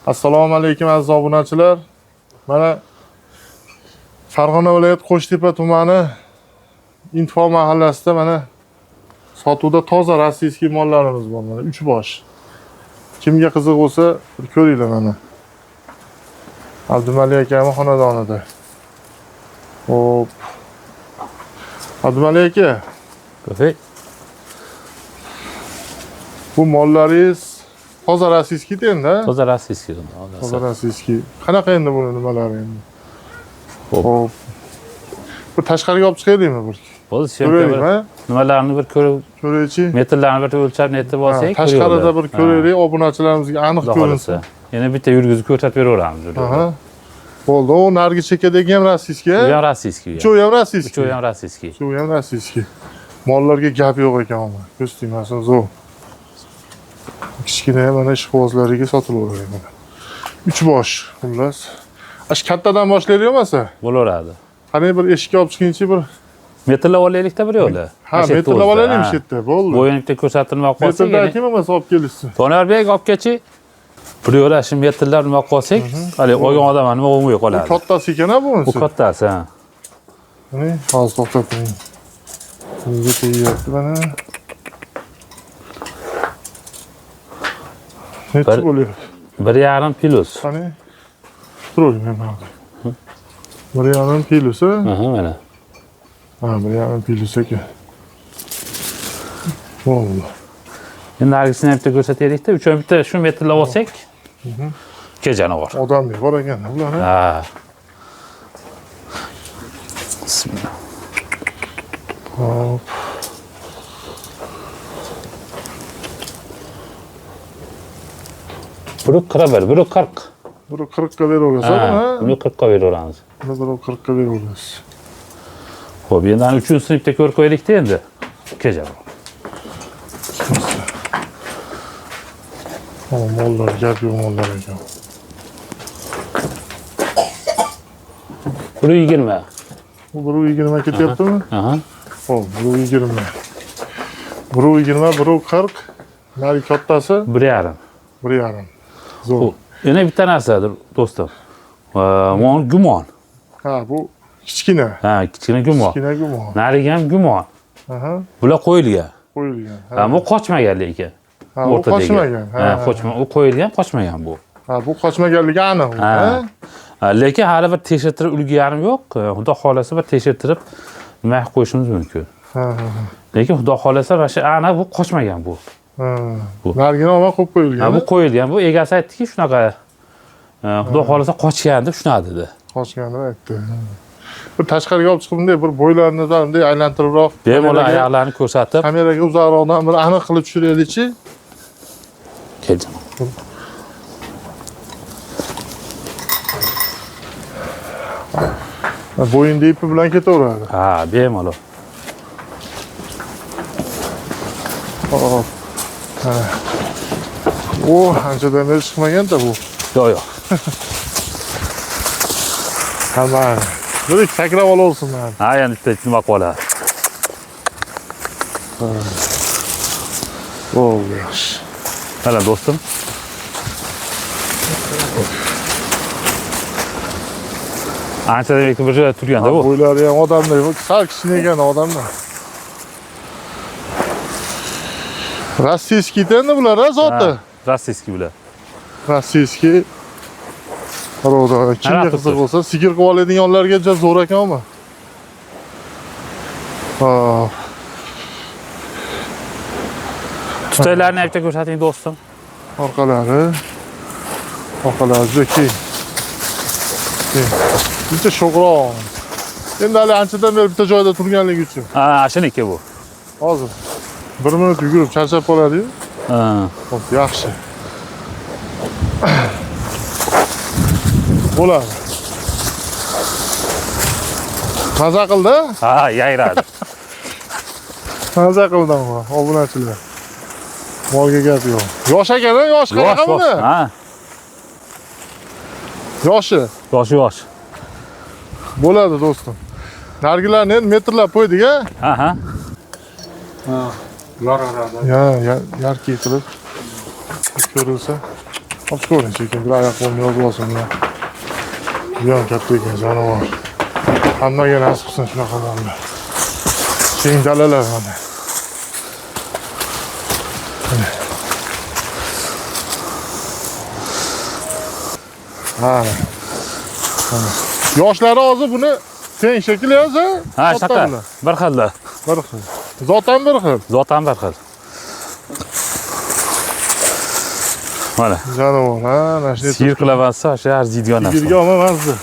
Assalomu alaykum aziz obunachilar. Mana Farg'ona viloyati Qo'shtepa tumani Info mahallasida mana sotuvda toza rossiyskiy mollarimiz bor. Mana 3 bosh. Kimga qiziq bo'lsa, bir ko'ringlar mana. Abdumali akaning xonadonida. Hop. Abdumali aka. Ko'pay. Bu mollaringiz toza rossiyskiy endi, ha? Toza rossiyskiy. Toza rossiyskiy. Qanaqa endi buni nimalari endi? Hop. Bu tashqariga olib chiqaylikmi bir? Bo'ldi, shunday. Nimalarni bir ko'raychi. Metrlarni bir o'lchab netib olsak, tashqarida bir ko'raylik, obunachilarimizga aniq ko'rinsin. Yana bitta yurgizib ko'rsatib beraveramiz. Aha. Bo'ldi, o nargi chekkadagi ham rossiyskiy. Bu ham rossiyskiy. Uchovi ham rossiyskiy. Uchovi ham rossiyskiy. Uchovi ham rossiyskiy. Mollarga gap yo'q ekan ama. Ko'z tegmasin, zo'r. Kichkina mana ishqibozlariga sotilaveradi mana. 3 bosh, xullas. Ash kattadan boshlaylik bo'lmasa? Bo'laveradi. Qani bir eshikka olib chiqingchi bir metrlab olaylikda bir yo'li. Ha, metrlab olaylik shu yerda, bo'ldi. Bo'yini bitta ko'rsatilmoq qolsa, metrdan kim emas olib kelishsin. To'narbek olib kelchi. Bir yo'la shu metrlar nima qolsak, hali olgan odam nima bo'lmay qoladi. Bu kattasi ekan-a bunisi. Bu kattasi, ha. Mana hozir to'xtating. Bunga tegayapti mana. Necha bo'lyapti? 1,5 plus. Qani? Turing mana. 1,5 plus, ha? Aha, mana. Ha, 1,5 plus ekan. Bo'ldi. Endi nargisini ham bitta ko'rsataylikda, uchun bitta shu metrlab olsak, kejanavor. Odamlar bor ekan bular, ha? Ha. Bismillah. Hop. Biri 41, biri 40. Biri 40 ga beraverasiz, ha? Buni 40 ga beraveramiz. Biri 40 ga beraverasiz. Xo'p, endi ana 3-sinfda ko'rib qo'yaylikda endi. Kejanavor. Mollar, gap yo'q mollar ekan. 120. Bu 120 ketyaptimi? Aha. Hop, 120. 120, 140. Nari kattasi 1,5. 1,5. Zo'r. Yana bitta narsadir, do'stim. Gumon. Ha, bu kichkina. Ha, kichkina gumon. Kichkina gumon. Nariga ham gumon. Aha. Bular qo'yilgan. Qo'yilgan. Ha, bu qochmagan lekin. Ha, u qochmagan. Ha, qochmagan. U qo'yilgan, qochmagan bu. Ha, bu qochmaganligi aniq, ha? Lekin hali bir tekshirtirib ulgarim yo'q. Xudo xolasa bir tekshirtirib nima qo'yishimiz mumkin. Ha. Lekin xudo xolasa mana shu ana bu qochmagan bu. Ha. Nargina olma qo'yib qo'yilgan. Ha, bu qo'yilgan. Bu egasi aytdiki, shunaqa xudo xolasa qochgan deb shuna dedi. Qochganini aytdi. Bir tashqariga olib chiqib bunday bir bo'ylarini bunday aylantiribroq, bemalol oyoqlarini ko'rsatib, kameraga uzoqroqdan bir aniq qilib tushiraylikchi. Keldim. Bo'yinda ipi bilan ketaveradi. Ha, bemalol. Hop. Ha. O, anchadan beri chiqmagan-da bu. Yo'q, yo'q. Tamam. Bir sakrab olaversin mana. Ha, yana bitta nima qoladi. Bo'ldi, yaxshi. Mana do'stim. Ancha demak bir joyda turganda bu. Bo'ylari ham odamday, sal kichkina ekan odamlar. Rossiyskiy endi bular, ha, zoti. Rossiyskiy bular. Rossiyskiy. Qarovda kimga qiziq bo'lsa, sigir qilib oladiganlarga juda zo'r ekanmi? Ha. Tutaylarni bitta ko'rsating do'stim. Orqalari juda keng. Bitta sho'g'roq. Endi hali anchadan beri bitta joyda turganligi uchun. Ha, shiniki bu. Hozir 1 minut yugurib charchab qoladi-yu. Ha. Xo'p, yaxshi. Bo'ladi. Maza qildi? Ha, yayradi. Maza qildimi, obunachilar. Molga gap yo'q. Yosh ekan-a, yosh qanaqa buni? Ha. Yoshi. Yosh. Bo'ladi do'stim. Nargilarni endi metrlab qo'ydik-a? Aha. Ha. Ya, yarki qilib ko'rilsa. Olib ko'ring, sekin bir oyoq qo'lni yozib olsinlar. Buyon katta ekan, jonivor. Hammaga nasib qilsin shunaqa mollar. Keng dalalar mana. Ha. Yoshlari hozir buni teng shekilli yo'sa? Ha, shaka. Bir xilda. Bir xil. Zotan bir xil. Zotan bir xil. Mana. Jonivor, ha, mana shunday. Sir qilaversa, o'sha arziydigan narsa. Sigirga olmamasdi.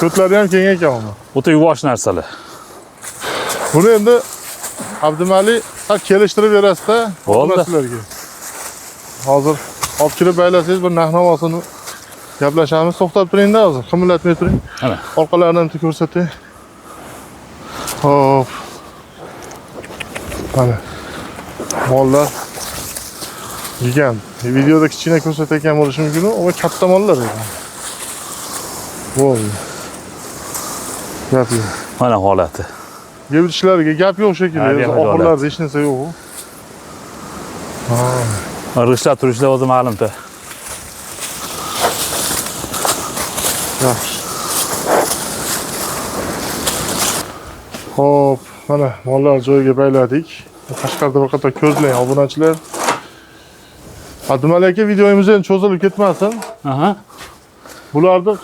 Ko'tlari ham keng ekan uni. O'ta yuvosh narsalar. Buni endi Abdumali kelishtirib berasiz-da. Bo'ldi. Sizlarga. Hozir olib kirib baylasangiz bir narx-navosini gaplashamiz. To'xtab turing-da hozir. Qimillatmay turing. Mana. Orqalarini ham ko'rsatay. Hop. Mana. Mollar gigant. Videoda kichkina ko'rsatayotgan bo'lishi mumkin, u katta mollar ekan. Bo'ldi. Gap yo'q. Mana holati. Yevrishlariga gap yo'q shekilli. Oxirlarda hech narsa yo'q. Irg'ishlab turishlar o'zi ma'lum-da. Yaxshi. Hop, mana mollar joyiga bayladik. Qashqarda bir qator ko'zlang obunachilar. Abdumali aka, videomiz endi cho'zilib ketmasin. Aha. Bularni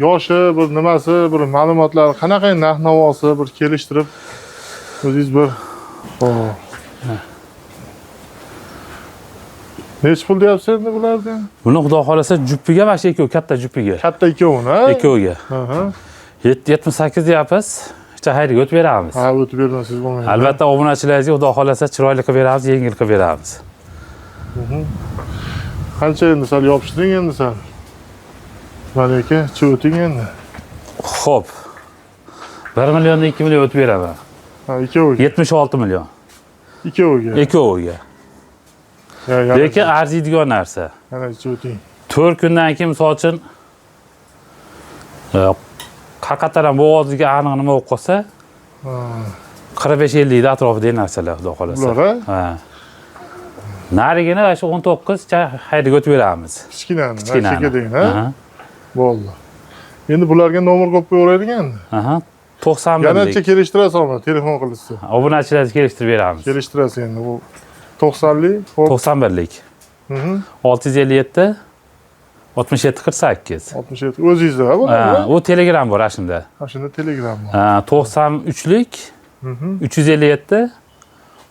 yoshi, bir nimasi, bir ma'lumotlari, qanaqa narx-navosi bir kelishtirib o'zingiz bir Necha pul deyapsiz endi bularni? Buni xudo xolasa juppiga mana shu ikkovi, katta juppiga. Katta ikkovini, ha? Ikkoviga. 78 deyapmiz. Xayriga o'tib beramiz. Ha, o'tib bermasangiz bo'lmaydi. Albatta, obunachilaringizga xudo xolasa chiroyli qilib beramiz, yengil qilib beramiz. Qancha endi sal yopishding endi sen? Mana aka, o'ting endi. Xo'p. 1 milliondan 2 million o'tib beraman. Ha, ikkoviga. 76 million. Ikkoviga. Ikkoviga. Lekin arziydigan narsa. Mana o'ting. 4 kundan keyin misol uchun haqiqatan bo'g'oziga aniq nima bo'lib qolsa, 45-50 atrofida narsalar xudo xolasa. Bular, ha. Narigini shu 19 Xayriga o'tib beramiz. Kichkinani, Kichkinani. chekading, ha? Bo'ldi. Endi bularga nomer qo'yib qo'yaveradigan. Aha. 91 Yanacha kelishtirasiz olma, telefon qilishsa. Obunachilarga kelishtirib beramiz. Kelishtirasiz endi bu 90lik, xo'p. 91lik. 657 67 48. 67. O'zingizda bu. Ha, u Telegram bor shunda. Ha, shunda Telegram bor. Ha, 93lik 357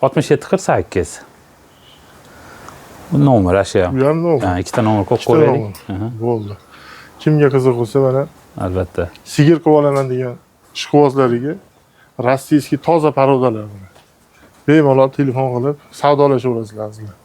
67 48. Bu nomer asha. Bu ham nomer. Ha, ikkita nomer qo'yib qo'yaylik. Bo'ldi. Kimga qiziq bo'lsa mana Albatta. sigir qilib olaman degan ishqibozlariga rossiyskiy toza parodalar buni. Bemalol telefon qilib savdolashaverasizlar.